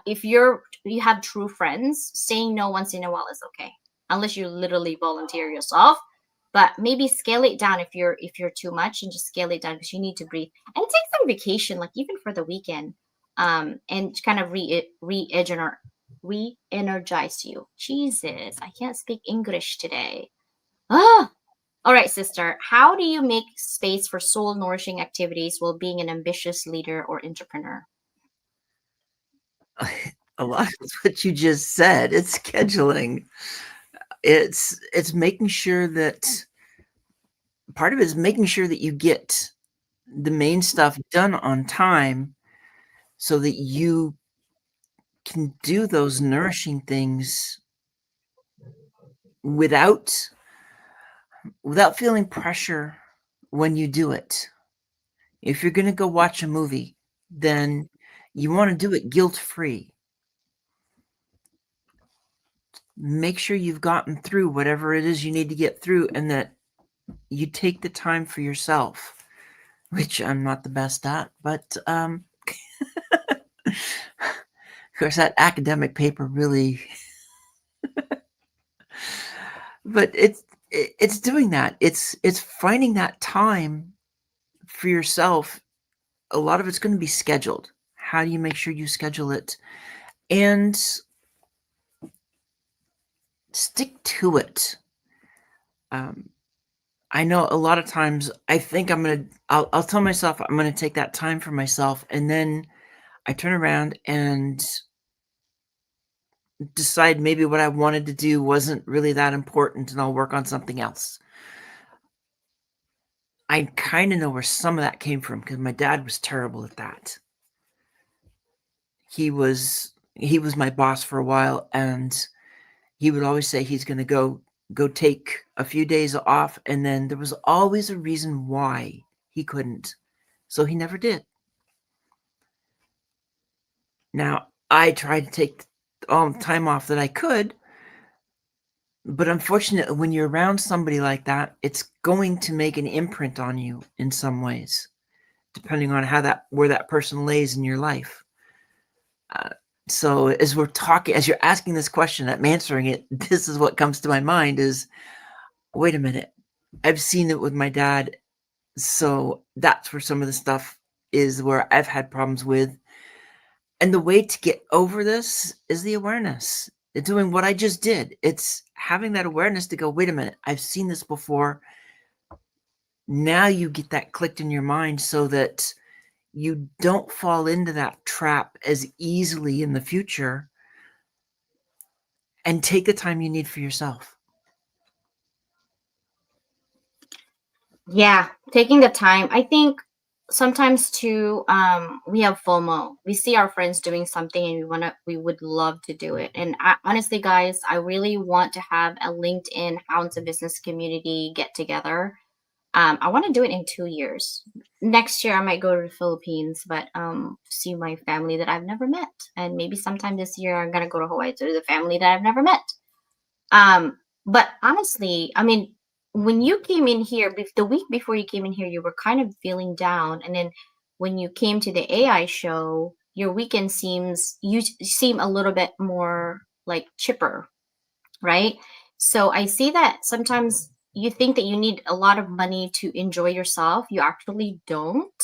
If you have true friends, saying no once in a while is okay, unless you literally volunteer yourself. But maybe scale it down if you're too much, and just scale it down because you need to breathe and take some vacation, like even for the weekend, and kind of re-energize you. Jesus, I can't speak English today. All right, sister. How do you make space for soul nourishing activities while being an ambitious leader or entrepreneur? A lot of what you just said. It's scheduling. It's making sure that part of it is making sure that you get the main stuff done on time so that you can do those nourishing things without feeling pressure when you do it. If you're going to go watch a movie, then you want to do it guilt-free. Make sure you've gotten through whatever it is you need to get through and that you take the time for yourself, which I'm not the best at, but of course that academic paper really but it's doing that. It's finding that time for yourself. A lot of it's going to be scheduled. How do you make sure you schedule it and stick to it? I know a lot of times I think I'll tell myself I'm going to take that time for myself. And then I turn around and decide maybe what I wanted to do wasn't really that important and I'll work on something else. I kind of know where some of that came from because my dad was terrible at that. He was my boss for a while, and he would always say he's going to go take a few days off, and then there was always a reason why he couldn't. So he never did. Now, I tried to take all the time off that I could, but unfortunately, when you're around somebody like that, it's going to make an imprint on you in some ways, depending on where that person lays in your life. So as we're talking, as you're asking this question, I'm answering it, this is what comes to my mind is, wait a minute, I've seen it with my dad. So that's where some of the stuff is where I've had problems with. And the way to get over this is the awareness. It's doing what I just did. It's having that awareness to go, wait a minute, I've seen this before. Now you get that clicked in your mind so that you don't fall into that trap as easily in the future, and take the time you need for yourself. Yeah, taking the time. I think sometimes too, we have FOMO. We see our friends doing something and we would love to do it. And honestly, guys, I really want to have a LinkedIn How to Business community get together. I want to do it in 2 years. Next year, I might go to the Philippines, but see my family that I've never met. And maybe sometime this year, I'm gonna go to Hawaii to the family that I've never met. But honestly, I mean, when you came in here, the week before you came in here, you were kind of feeling down, and then when you came to the AI show, your weekend you seem a little bit more like chipper, right? So I see that sometimes you think that you need a lot of money to enjoy yourself. You actually don't.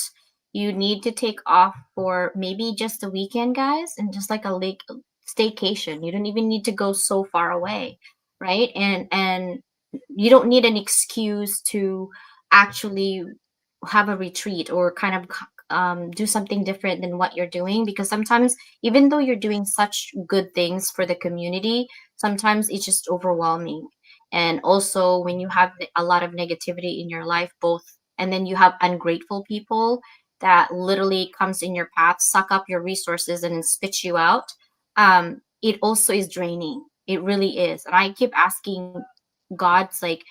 You need to take off for maybe just a weekend, guys, and just like a lake staycation. You don't even need to go so far away, right? And you don't need an excuse to actually have a retreat or kind of do something different than what you're doing, because sometimes even though you're doing such good things for the community, sometimes it's just overwhelming. And also when you have a lot of negativity in your life, both, and then you have ungrateful people that literally comes in your path, suck up your resources and then spit you out, it also is draining. It really is. And I keep asking God's like,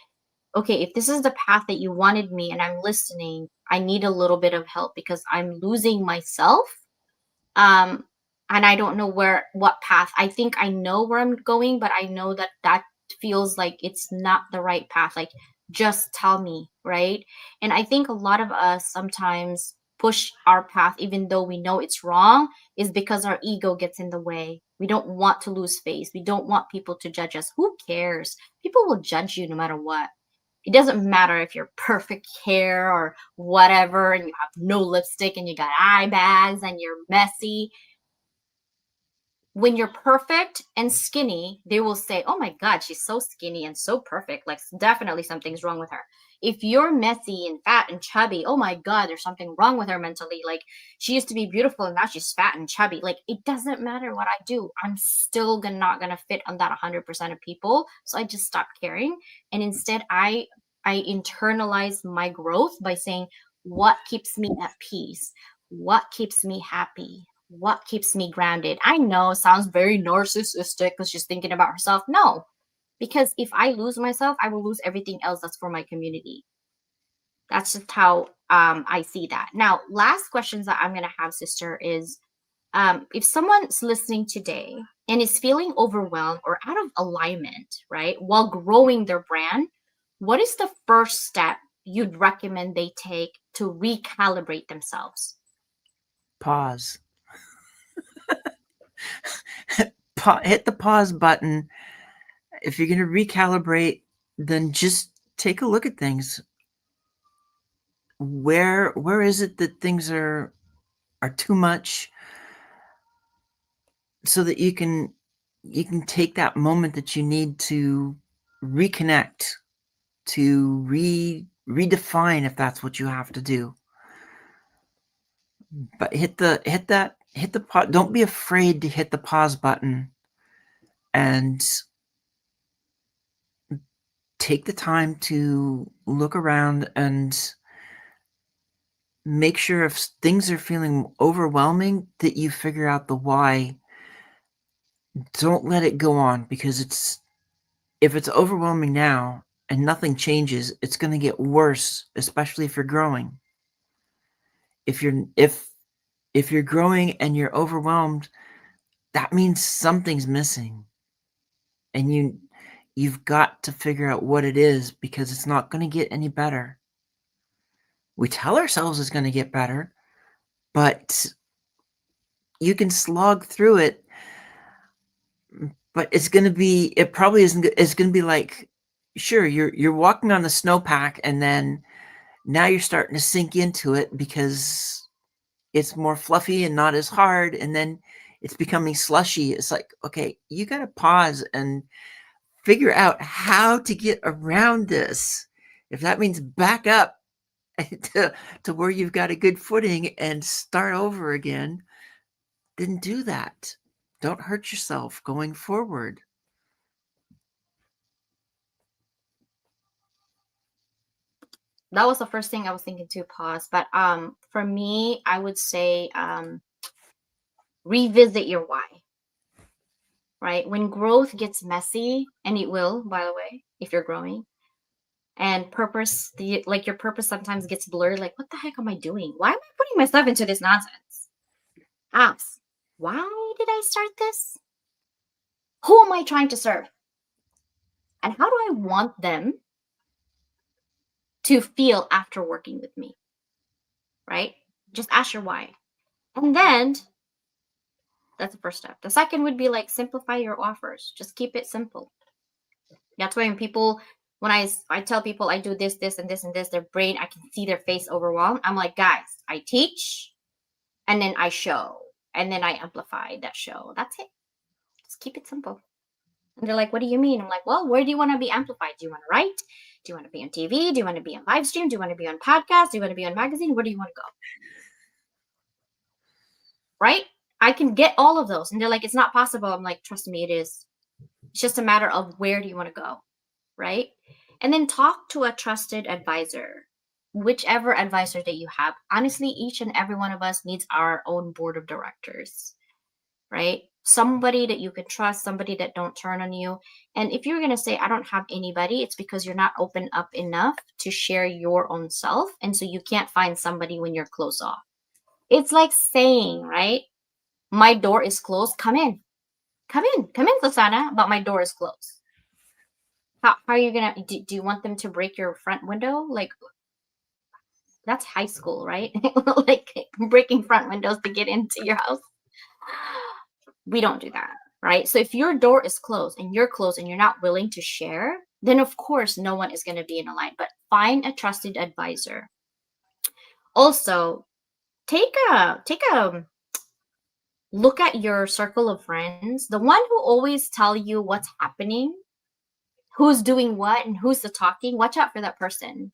okay, if this is the path that you wanted me and I'm listening, I need a little bit of help because I'm losing myself. Um, and I don't know what path. I think I know where I'm going, but I know that that feels like it's not the right path. Like, just tell me, right? And I think a lot of us sometimes push our path, even though we know it's wrong, is because our ego gets in the way. We don't want to lose face. We don't want people to judge us. Who cares? People will judge you no matter what. It doesn't matter if you're perfect hair or whatever, and you have no lipstick and you got eye bags and you're messy. When you're perfect and skinny, they will say, oh my God, she's so skinny and so perfect. Like, definitely something's wrong with her. If you're messy and fat and chubby, oh my God, there's something wrong with her mentally. Like, she used to be beautiful and now she's fat and chubby. Like, it doesn't matter what I do. I'm still not going to fit on that 100% of people. So I just stopped caring. And instead, I internalize my growth by saying, what keeps me at peace? What keeps me happy? What keeps me grounded? I know it sounds very narcissistic because she's thinking about herself. No, because if I lose myself, I will lose everything else that's for my community. That's just how I see that. Now, last questions that I'm going to have, sister, is if someone's listening today and is feeling overwhelmed or out of alignment, right, while growing their brand, what is the first step you'd recommend they take to recalibrate themselves? Pause. Hit the pause button. If you're going to recalibrate, then just take a look at things. Where is it that things are too much, so that you can take that moment that you need to reconnect, to redefine, if that's what you have to do. But hit the pause. Don't be afraid to hit the pause button and take the time to look around and make sure, if things are feeling overwhelming, that you figure out the why. Don't let it go on, because if it's overwhelming now and nothing changes, it's going to get worse, especially if you're growing. If you're growing and you're overwhelmed, that means something's missing. And you've got to figure out what it is, because it's not going to get any better. We tell ourselves it's going to get better, but you can slog through it but it's gonna be. It probably isn't. It's gonna be like, sure, you're walking on the snowpack, and then now you're starting to sink into it because it's more fluffy and not as hard, and then it's becoming slushy. It's like, okay, you got to pause and figure out how to get around this. If that means back up to where you've got a good footing and start over again, then do that. Don't hurt yourself going forward. That was the first thing I was thinking to pause. But for me, I would say revisit your why. Right? When growth gets messy, and it will, by the way, if you're growing, and purpose, like your purpose sometimes gets blurred. Like, what the heck am I doing? Why am I putting myself into this nonsense? Ask, why did I start this? Who am I trying to serve? And how do I want them to feel after working with me? Right? Just ask your why. And then that's the first step. The second would be like simplify your offers. Just keep it simple. That's why when I tell people I do this, this, and this, and this, their brain, I can see their face overwhelmed. I'm like, guys, I teach, and then I show, and then I amplify that show. That's it. Just keep it simple. And they're like, what do you mean? I'm like, well, where do you want to be amplified? Do you want to write? Do you want to be on TV? Do you want to be on live stream? Do you want to be on podcast? Do you want to be on magazine? Where do you want to go? Right? I can get all of those. And they're like, it's not possible. I'm like, trust me, it is. It's just a matter of where do you want to go? Right? And then talk to a trusted advisor, whichever advisor that you have. Honestly, each and every one of us needs our own board of directors, right? Somebody that you can trust, somebody that don't turn on you. And if you're going to say, I don't have anybody, it's because you're not open up enough to share your own self. And so you can't find somebody when you're closed off. It's like saying, right? My door is closed. Come in, Susana, but my door is closed. How are you gonna do you want them to break your front window? Like, that's high school, right? Like breaking front windows to get into your house. We don't do that, right? So if your door is closed and you're not willing to share, then of course no one is going to be in a line. But find a trusted advisor. Also, take a look at your circle of friends, the one who always tell you what's happening, who's doing what, and who's the talking. Watch out for that person.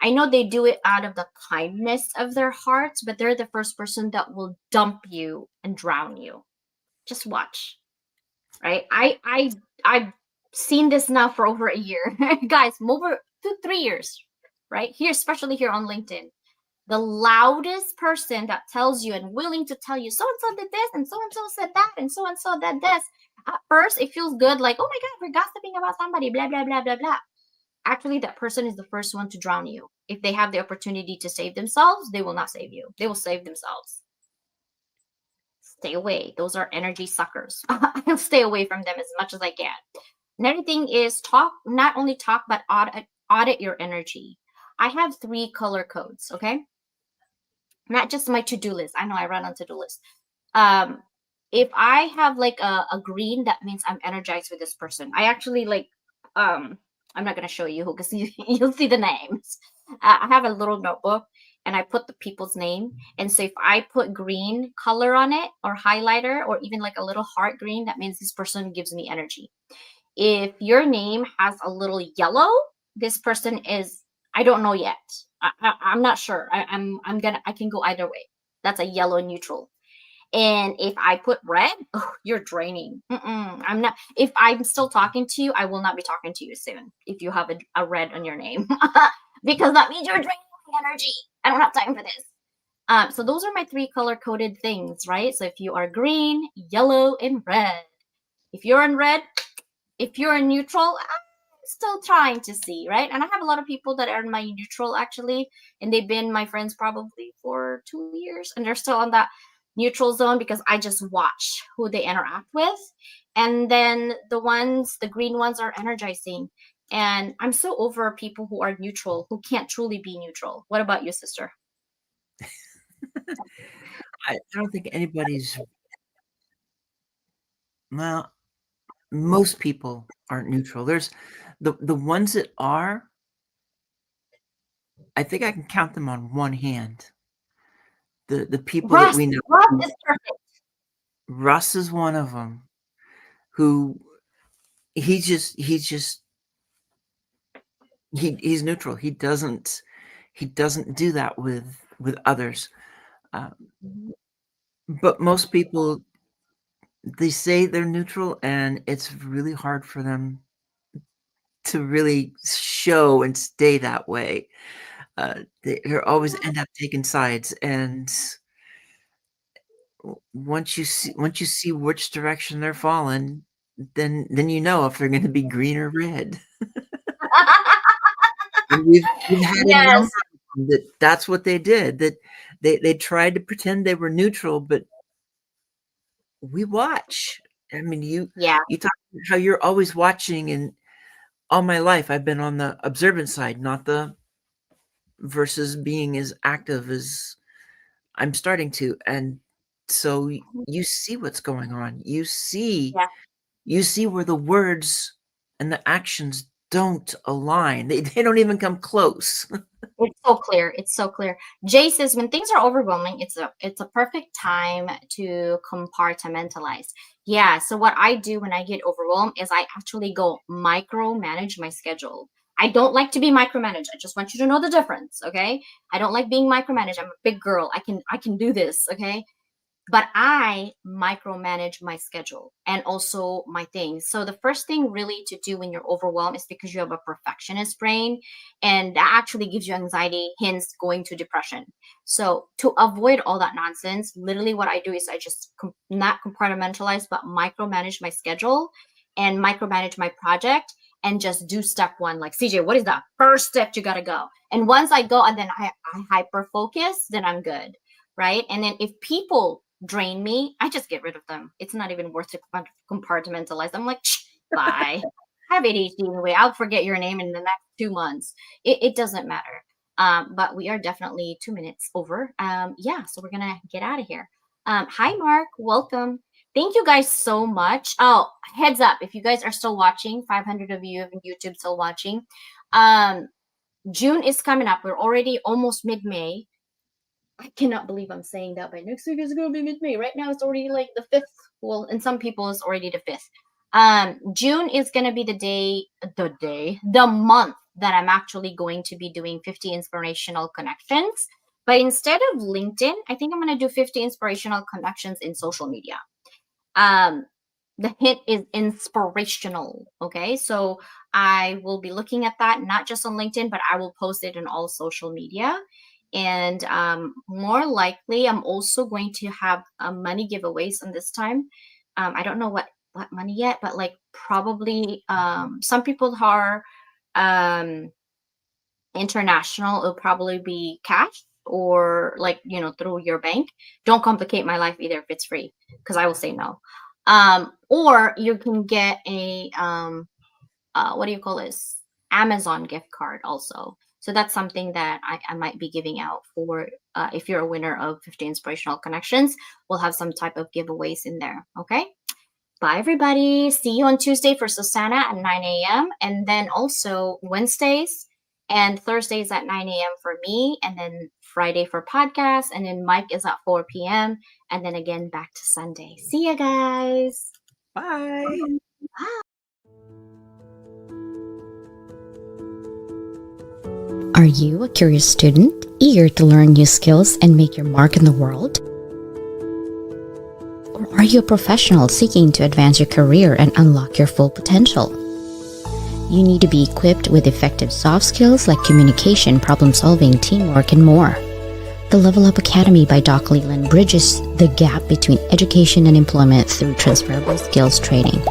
I know they do it out of the kindness of their hearts, but they're the first person that will dump you and drown you. Just watch. Right? I've seen this now for over a year. Guys, over 2-3 years, right? Here, especially here on LinkedIn. The loudest person that tells you and willing to tell you so and so did this and so said that and so did this. At first, it feels good, like, oh my God, we're gossiping about somebody, blah, blah, blah, blah, blah. Actually, that person is the first one to drown you. If they have the opportunity to save themselves, they will not save you. They will save themselves. Stay away. Those are energy suckers. I'll stay away from them as much as I can. Another thing is not only talk, but audit your energy. I have 3 color codes, okay? Not just my to-do list. I know I run on to-do list. If I have like a green, that means I'm energized with this person. I actually like, I'm not going to show you because you'll see the names. I have a little notebook and I put the people's name. And so if I put green color on it or highlighter or even like a little heart green, that means this person gives me energy. If your name has a little yellow, this person is, I don't know yet. I'm not sure. I can go either way. That's a yellow neutral. And if I put red, oh, you're draining. I'm not. If I'm still talking to you, I will not be talking to you soon. If you have a red on your name, because that means you're draining my energy. I don't have time for this. So those are my 3 color coded things, right? So if you are green, yellow, and red. If you're in red, if you're in neutral, still trying to see, right? And I have a lot of people that are in my neutral actually, and they've been my friends probably for 2 years, and they're still on that neutral zone because I just watch who they interact with. And then the green ones are energizing. And I'm so over people who are neutral, who can't truly be neutral. What about you, sister? I don't think anybody's, well, most people aren't neutral. There's the ones that are, I think I can count them on one hand. The people that we know. Russ is perfect. Russ is one of them who he's neutral. He doesn't do that with others. But most people, they say they're neutral, and it's really hard for them to really show and stay that way. They're always end up taking sides, and once you see which direction they're falling, then you know if they're going to be green or red. And we've had a number Yes. of them that's what they did. That they tried to pretend they were neutral, but we watch. I mean, you Yeah. talk about how you're always watching, and all my life I've been on the observant side, not the versus being as active as I'm starting to. And so you see what's going on. You see where the words and the actions don't align. They don't even come close. It's so clear. It's so clear. Jay says when things are overwhelming, it's a perfect time to compartmentalize. Yeah. So what I do when I get overwhelmed is I actually go micromanage my schedule. I don't like to be micromanaged. I just want you to know the difference. Okay. I don't like being micromanaged. I'm a big girl. I can do this. Okay. But I micromanage my schedule and also my things. So the first thing really to do when you're overwhelmed is because you have a perfectionist brain, and that actually gives you anxiety, hence going to depression. So to avoid all that nonsense, literally what I do is I just not compartmentalize, but micromanage my schedule and micromanage my project and just do step one. Like, CJ, what is that first step you got to go? And once I go and then I hyper focus, then I'm good. Right. And then if people drain me, I just get rid of them. It's not even worth to compartmentalize. I'm like, bye. I have ADHD anyway. I'll forget your name in the next 2 months. It doesn't matter. But we are definitely 2 minutes over. Yeah, so we're gonna get out of here. Hi, Mark. Welcome. Thank you guys so much. Oh, heads up, if you guys are still watching, 500 of you on YouTube still watching. June is coming up. We're already almost mid-May. I cannot believe I'm saying that, but next week is going to be mid-May. Right now, it's already like the 5th. Well, in some people, it's already the 5th. June is going to be the month that I'm actually going to be doing 50 inspirational connections. But instead of LinkedIn, I think I'm going to do 50 inspirational connections in social media. The hint is inspirational. Okay. So I will be looking at that, not just on LinkedIn, but I will post it in all social media. And more likely, I'm also going to have money giveaways on this time. I don't know what money yet, but like probably some people are international. It'll probably be cash or like, through your bank. Don't complicate my life either if it's free, because I will say no. Or you can get a, what do you call this? Amazon gift card also. So that's something that I might be giving out for if you're a winner of 50 Inspirational Connections. We'll have some type of giveaways in there. Okay. Bye, everybody. See you on Tuesday for Susanna at 9 a.m. And then also Wednesdays and Thursdays at 9 a.m. for me. And then Friday for podcasts. And then Mike is at 4 p.m. And then again, back to Sunday. See you guys. Bye. Bye. Are you a curious student, eager to learn new skills and make your mark in the world? Or are you a professional seeking to advance your career and unlock your full potential? You need to be equipped with effective soft skills like communication, problem solving, teamwork, and more. The Level Up Academy by Doc Leland bridges the gap between education and employment through transferable skills training.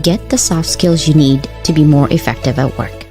Get the soft skills you need to be more effective at work.